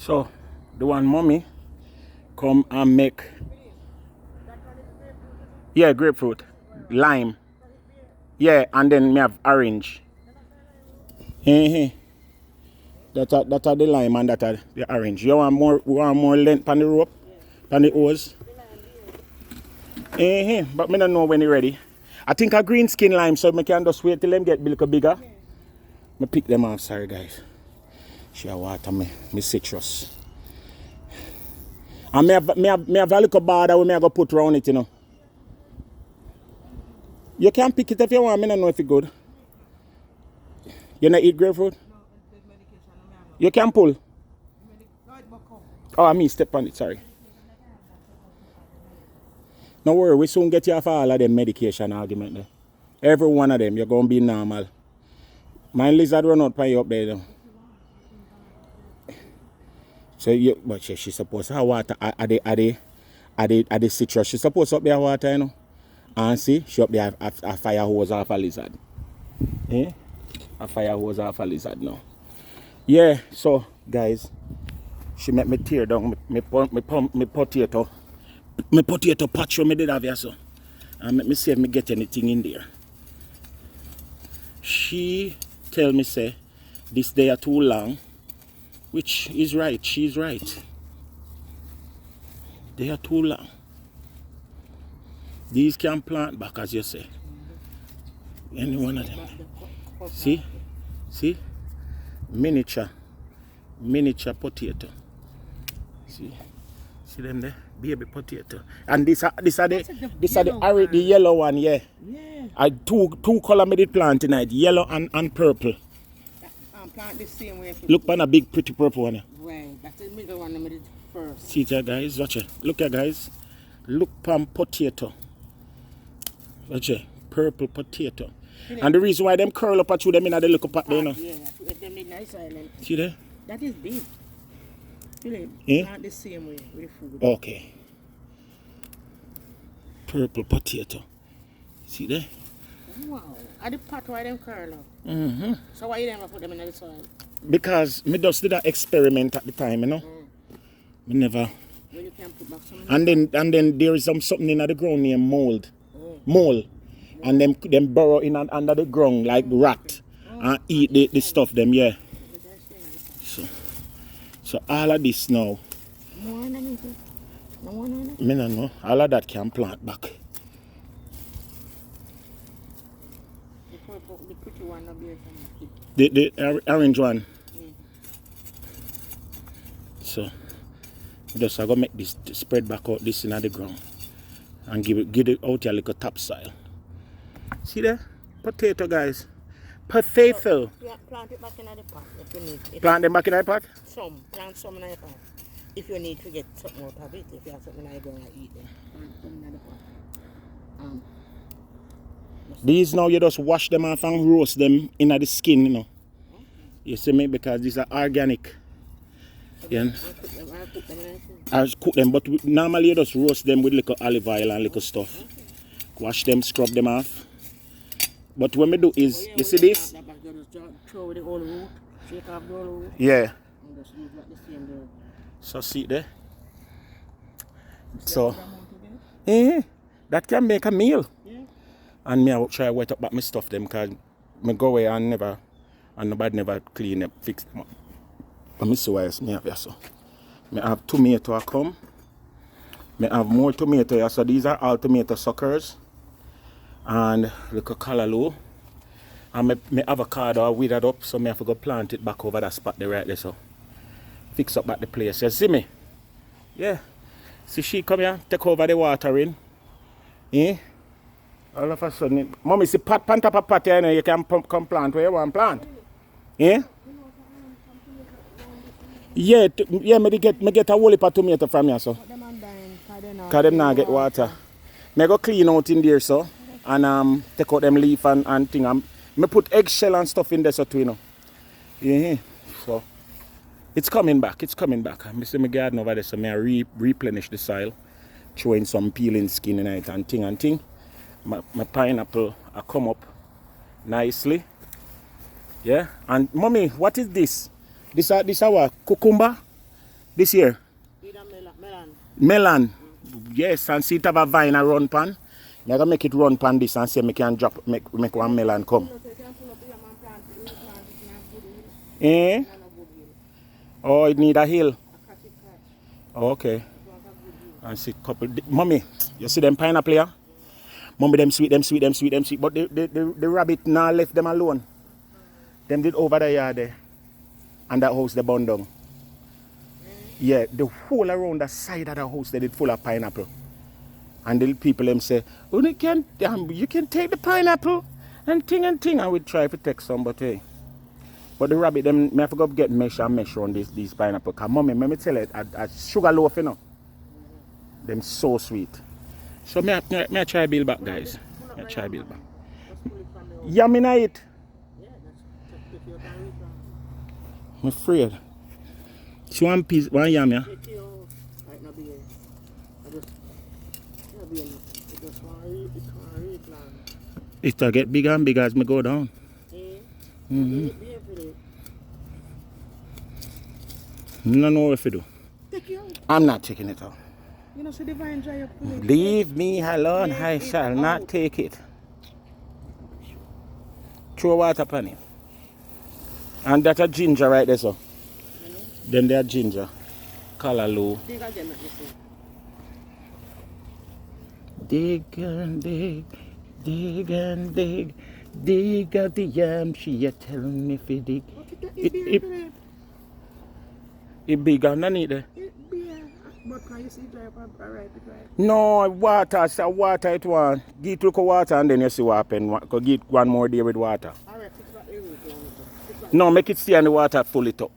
So the one mommy come and make, yeah, grapefruit, lime, yeah, and then me have orange. That are the lime and that are the orange. You want more length on the rope, on the hose. But me don't know when it's ready. I think a green skin lime, so I can just wait till them get a little bigger. Me pick them off, sorry guys. Share water me citrus. And me have a little border where I go put around it, you know. You can pick it if you want, I don't know if it's good. You not eat grapefruit? You can pull. Oh, I mean step on it, sorry. No worry, we soon get you off all of them medication argument there. Every one of them, you're going to be normal. My lizard run out by you up there though. So you, but she's supposed to have water. Are the citrus? She's supposed to up there water, you know. And see, she up there a fire hose off a lizard. A fire hose off a lizard now. Yeah, so guys, she make me tear down me potato. My potato patch what me did have here so. And let me see if me get anything in there. She tell me say this day are too long. Which is right, she's right. They are too long. These can plant back as you say. Any one of them. See? See? Miniature potato. See? See them there? Baby potato. And this are the yellow one, yeah. Yeah. I two color made it plant tonight, yellow and purple. Plant the same way. Look on a big pretty purple one. Right, that's the middle one I made it first. See here guys, watch it. Look here guys. Look pan potato. Watch it. Purple potato. And the reason why them curl up at you them in the little pot there, you know. Yeah, them need nice island. See there? That is big. Plant the same way with the food. Okay. Purple potato. See there? Wow. Are the pot why them curl up? So why you never put them in the soil? Because me just did an experiment at the time, you know. Me never. Well, you can put back some and then there is something in the ground named mold. Mole. And them burrow in under the ground like rat and eat the stuff them, yeah. So all of this now. Me no know. All of that can plant back. The pretty one up there. The orange one. So just I go make this spread back out this in the ground and give it out a little topsoil. See there? Potato guys. Potato. So, plant it back in the pot if you need. Plant them back in the pot? Plant some in the pot. If you need to get something out of it, if you have something you're going to eat them. Plant them in the pot. These now you just wash them off and roast them in the skin, you know. Okay. You see me? Because these are organic. Yeah. I cook them, but normally you just roast them with little olive oil and little stuff. Okay. Wash them, scrub them off. But what we do is, you see this? Throw the whole root, shake off the whole root. Yeah. And just use like the same there. So see there? So, that can make a meal. Yeah. And me I will try to wet up back my stuff them because I go away and nobody never clean them, fix them up. But me see why me have here so. I have tomato I come. I have more tomato here, so these are all tomato suckers. And little callaloo. And my avocado I withered up, so I have to go plant it back over that spot there right there so. Fix up back the place. You see me? Yeah. See she come here, take over the watering. All of a sudden, mommy see pot pan top of pot here, you know, you can come plant where you want plant. Yeah, me get a whole heap of tomato from here so. Because them not get water. Me go clean out in there so. And take out them leaf and thing. Me put eggshell and stuff in there so too, you know. Yeah. So it's coming back. I see my garden over there, so I replenish the soil. Throwing some peeling skin in it and thing. My pineapple I come up nicely. Yeah. And mommy, what is this? This our cucumber? This year? Either melon. Melon. Yes, and see it have a vine a run pan. I'm gonna make it run pan this and see me can drop make one melon come. Eh? Oh, it need a hill. Oh, okay. And see couple mommy, you see them pineapple here? Mommy them sweet. But the rabbit now left them alone. Them did over the yard there. And that house they burned down. Yeah, the whole around the side of the house they did full of pineapple. And the people them say, oh, you can take the pineapple and ting. I would try to take some, but hey. But the rabbit them me have to go get mesh on these pineapple. Cause mommy, let me tell you, a sugar loaf, you know. Them so sweet. So me try build back, guys. Me try build back. Yum in it. I'm afraid. See one piece, one yam, yeah? It'll get bigger and bigger as me go down. Mm-hmm. No know what to do. I'm not taking it out. You know, so the vine dry up. Leave me alone. I shall not take it. Throw water upon it. And that's a ginger right there, so. Then there's ginger. Color low. Dig and dig. Dig and dig. Dig at the yam. She telling me if you dig. It big underneath there. But can you see dry up right? No, water it one. Give it water and then you see what happen. Give it one more day with water. Alright, fix that area. No, make it stay on the water, full it up.